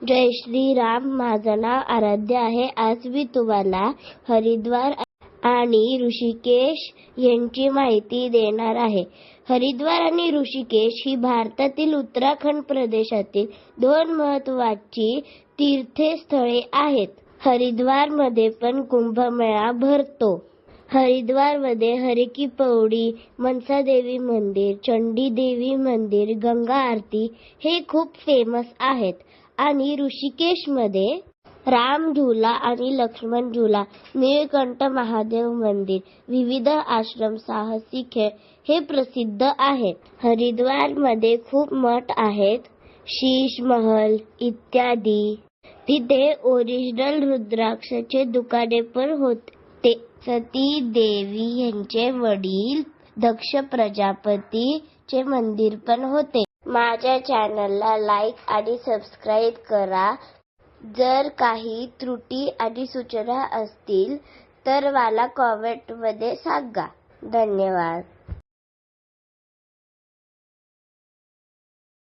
जय श्री राम. माझं नाव आराध्य आहे. आज मी तुम्हाला हरिद्वार आणि ऋषिकेश यांची माहिती देणार आहे. हरिद्वार आणि ऋषिकेश ही भारतातील उत्तराखंड प्रदेशातील दोन महत्त्वाची तीर्थस्थळे आहेत. हरिद्वारमध्ये पण कुंभमेळा भरतो. हरिद्वारमध्ये हर की पौड़ी, मनसा देवी मंदिर, चंडी देवी मंदिर, गंगा आरती हे खूप फेमस आहेत. आणि ऋषिकेशमध्ये राम झुला आणि लक्ष्मण झुला, नीलकंठ महादेव मंदिर, विविध आश्रम, साहसी खेळ हे प्रसिद्ध आहेत. हरिद्वारमध्ये खूप मठ आहेत, शीश महल इत्यादी. तिथे ओरिजिनल रुद्राक्षाचे दुकाने पण होते. सती देवी यांचे वडील दक्ष प्रजापतीचे मंदिर पण होते. माझ्या चॅनलला लाईक आणि सबस्क्राईब करा. जर काही त्रुटी आणि सूचना असतील तर मला कमेंटमध्ये सांगा. धन्यवाद.